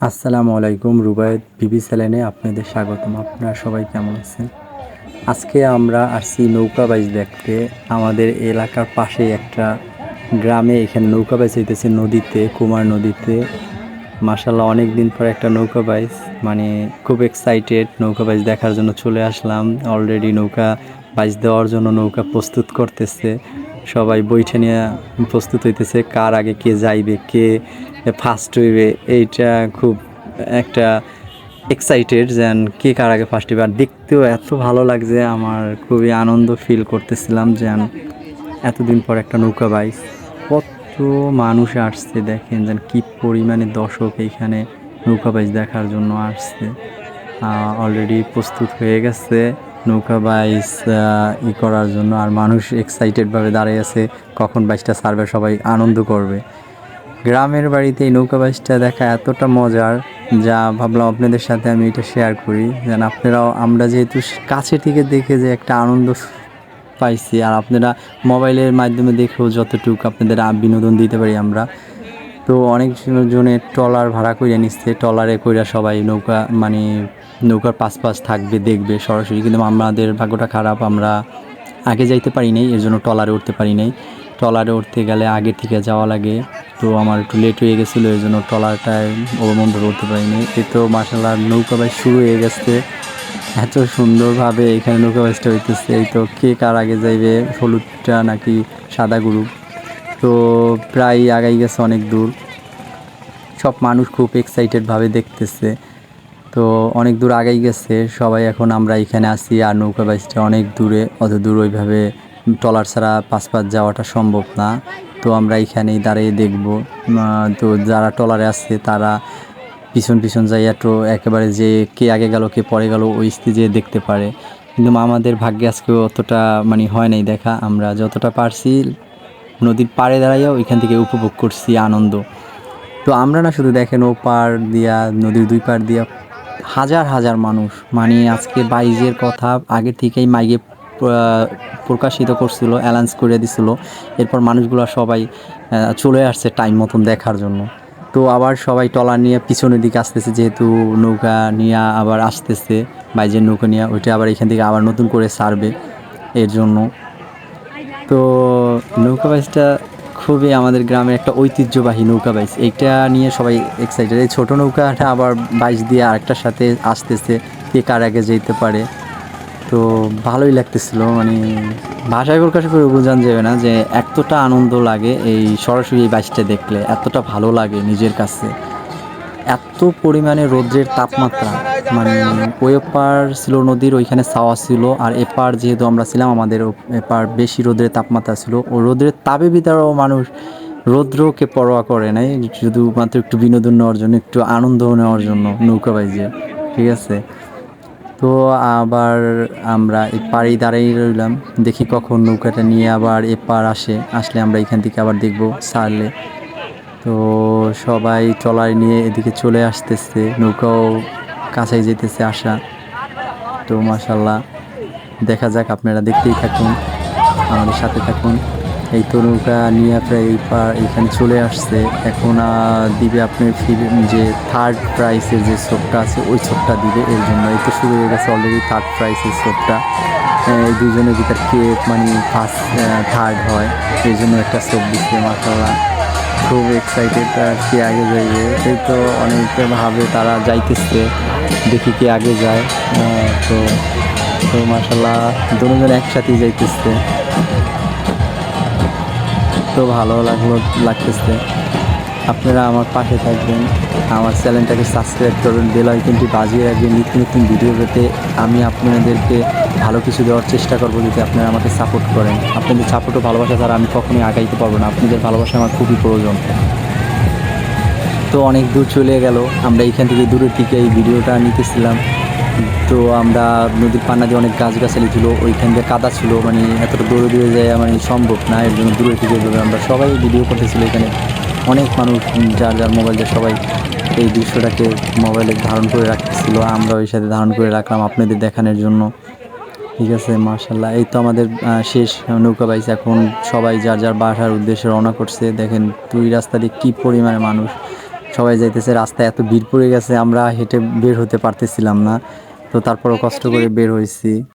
আসসালামু আলাইকুম, রুবায়েত বিবি চ্যানেলে আপনাদের স্বাগতম। আপনারা সবাই কেমন আছেন? আজকে আমরা আসছি নৌকা বাইচ দেখতে। আমাদের এলাকার পাশেই একটা গ্রামে এখানে নৌকা বাইচ হইতেছে নদীতে, কুমার নদীতে। মাশাআল্লাহ, অনেক দিন পর একটা নৌকা বাইচ, মানে খুব এক্সাইটেড নৌকা বাইচ দেখার জন্য চলে আসলাম। অলরেডি নৌকা বাইচ দেওয়ার জন্য নৌকা প্রস্তুত করতেছে, সবাই বৈঠা নিয়ে প্রস্তুত হইতেছে। কার আগে কে যাইবে, কে ফার্স্ট হইবে, এইটা খুব একটা এক্সাইটেড যেন কে কার আগে ফার্স্ট হইবে। আর দেখতেও এত ভালো লাগছে, আমার খুবই আনন্দ ফিল করতেছিলাম যেন এতদিন পর একটা নৌকা বাইচ। কত মানুষ আসছে দেখেন, যেন কি পরিমাণে দর্শক এইখানে নৌকা বাইচ দেখার জন্য আসছে। অলরেডি প্রস্তুত হয়ে গেছে নৌকা বাইচ করার জন্য, আর মানুষ এক্সাইটেডভাবে দাঁড়িয়ে আছে কখন বাইচটা ছাড়বে, সবাই আনন্দ করবে। গ্রামের বাড়িতে এই নৌকা বাইচটা দেখা এতটা মজার, যা ভাবলাম আপনাদের সাথে আমি এটা শেয়ার করি, যেন আপনারাও, আমরা যেহেতু কাছে থেকে দেখে যে একটা আনন্দ পাইছি, আর আপনারা মোবাইলের মাধ্যমে দেখেও যতটুকু আপনাদের বিনোদন দিতে পারি আমরা। তো অনেক জনে ট্রলার ভাড়া করে নিচ্ছে, ট্রলারে কইরা সবাই নৌকা, মানে নৌকার পাশ থাকবে, দেখবে সরাসরি। কিন্তু আমাদের ভাগ্যটা খারাপ, আমরা আগে যাইতে পারি নাই, এর জন্য ট্রলারে উঠতে পারি নাই। ট্রলারে উঠতে গেলে আগে থেকে যাওয়া লাগে, তো আমার একটু লেট হয়ে গেছিলো, এর জন্য ট্রলারটায় অবমন্দর উঠতে পারি নাই। এই তো মাশাআল্লাহ নৌকা বাইচ শুরু হয়ে গেছে, এত সুন্দরভাবে এখানে নৌকা বাইচটা হইতেছে। এই তো কে কার আগে যাইবে, হলুদটা নাকি সাদা গ্রুপ, তো প্রায় আগাই গেছে অনেক দূর। সব মানুষ খুব এক্সাইটেডভাবে দেখতেছে, তো অনেক দূর আগেই গেছে সবাই। এখন আমরা এখানে আসি, আর নৌকা বাইচটা অনেক দূরে, অত দূর ওইভাবে ট্রলার ছাড়া পাশ যাওয়াটা সম্ভব না। তো আমরা এখানেই দাঁড়িয়ে দেখব। তো যারা ট্রলারে আসছে তারা পিছন পিছন যাইয়া তো একেবারে যে কে আগে গেল কে পরে গেল ওই স্টেজে দেখতে পারে। কিন্তু আমাদের ভাগ্যে আজকে অতটা মানে হয় নাই দেখা, আমরা যতটা পারছি নদীর পাড়ে দাঁড়াইয়া ওইখান থেকে উপভোগ করছি আনন্দ। তো আমরা না শুধু দেখেন, ও পার দিয়া, নদীর দুই পার দিয়া হাজার হাজার মানুষ, মানে আজকে বাইজের কথা আগে থেকেই মাইকে প্রকাশিত করছিল, অ্যানাউন্স করে দিছিল। এরপর মানুষগুলো সবাই চলে আসছে টাইম মতন দেখার জন্য। তো আবার সবাই ট্রলার নিয়ে পিছনের দিকে আসতেছে, যেহেতু নৌকা নিয়ে আবার আসতেছে, বাইজের নৌকা নিয়ে ওইটা আবার এখান থেকে আবার নতুন করে ছাড়বে, এর জন্য। তো নৌকা বাইচটা খুবই আমাদের গ্রামের একটা ঐতিহ্যবাহী নৌকা বাইচ, এইটা নিয়ে সবাই এক্সাইটেড। এই ছোটো নৌকাটা আবার বাইচ দিয়ে আরেকটার সাথে আসতেছে, কে কার আগে যেতে পারে। তো ভালোই লাগতেছিল, মানে ভাষায় প্রকাশ করে বোঝানো যাবে না যে এতটা আনন্দ লাগে এই সরাসরি এই বাইচটা দেখলে, এতটা ভালো লাগে নিজের কাছে। এত পরিমাণে রৌদ্রের তাপমাত্রা, মানে ওই পার ছিল নদীর, ওইখানে ছাওয়া ছিল, আর এপার যেহেতু আমরা ছিলাম আমাদের এপার বেশি রৌদ্রের তাপমাত্রা ছিল। ও রৌদ্রের তাপে ভিতরেও মানুষ রৌদ্রকে পরোয়া করে নাই, শুধুমাত্র একটু বিনোদন নেওয়ার জন্য, একটু আনন্দ নেওয়ার জন্য নৌকা বাইজে, ঠিক আছে। তো আবার আমরা এই পাড়েই দাঁড়িয়ে রইলাম, দেখি কখন নৌকাটা নিয়ে আবার এপার আসলে আমরা এখান থেকে আবার দেখবো ছাড়লে। তো সবাই ট্রলার নিয়ে এদিকে চলে আসতেছে, নৌকাও কাছাই যেতেছে আসা। তো মাশাল্লাহ, দেখা যাক, আপনারা দেখতেই থাকুন, আমাদের সাথে থাকুন। এই তো নৌকা নিয়ে প্রায় এইখানে চলে আসছে। এখন দিবে আপনার যে থার্ড প্রাইসের যে সোপটা আছে ওই সোপটা দিবে, এর জন্য এই তো শুরু হয়ে গেছে অলরেডি থার্ড প্রাইসের সোপটা। এই দুজনের ভিতর কে মানে ফার্স্ট থার্ড হয়, এই জন্য একটা সোপ দিচ্ছে। মাশাল্লাহ, খুব এক্সাইটেড, আর কে আগে যাইবে এই তো অনেকে ভাবে তারা যাইতেছে, দেখি কে আগে যায়। তো তো মাশাল্লাহ দুজন একসাথেই যাইতেছে, তো ভালো লাগতেছে। আপনারা আমার পাশে থাকবেন, আমার চ্যানেলটাকে সাবস্ক্রাইব করবেন, বেল আইকনটি বাজিয়ে রাখবেন নিত্য নতুন ভিডিও পেতে। আমি আপনাদেরকে ভালো কিছু দেওয়ার চেষ্টা করবো যদি আপনারা আমাকে সাপোর্ট করেন। আপনাদের সাপোর্ট ও ভালোবাসা ছাড়া আমি কখনোই আগাইতে পারবো না, আপনাদের ভালোবাসা আমার খুবই প্রয়োজন। তো অনেক দূর চলে গেল, আমরা এইখান থেকে দূরের থেকে এই ভিডিওটা নিতেছিলাম। তো আমরা নদীর পান্না দিয়ে অনেক গাছগাছালি ছিল, ওইখান দিয়ে কাদা ছিল, মানে এতটা দূরে দূরে যাওয়া মানে সম্ভব না, এর জন্য দূরে থেকে আমরা সবাই ভিডিও করতেছিল। এখানে অনেক মানুষ যার যার মোবাইল দিয়ে সবাই এই দৃশ্যটাকে মোবাইলে ধারণ করে রাখতেছিল, আমরা ওই সাথে ধারণ করে রাখলাম আপনাদের দেখানোর জন্য, ঠিক আছে। মাশাল্লাহ, এই তো আমাদের শেষ নৌকা বাইচ, এখন সবাই যার যার বাসার উদ্দেশ্যে রওনা করছে। দেখেন দুই রাস্তা দিয়ে কী পরিমাণে মানুষ, সবাই যাইতেছে, রাস্তায় এত ভিড় পড়ে গেছে আমরা হেঁটে বের হতে পারতেছিলাম না, তো তারপরও কষ্ট করে বের হয়েছি।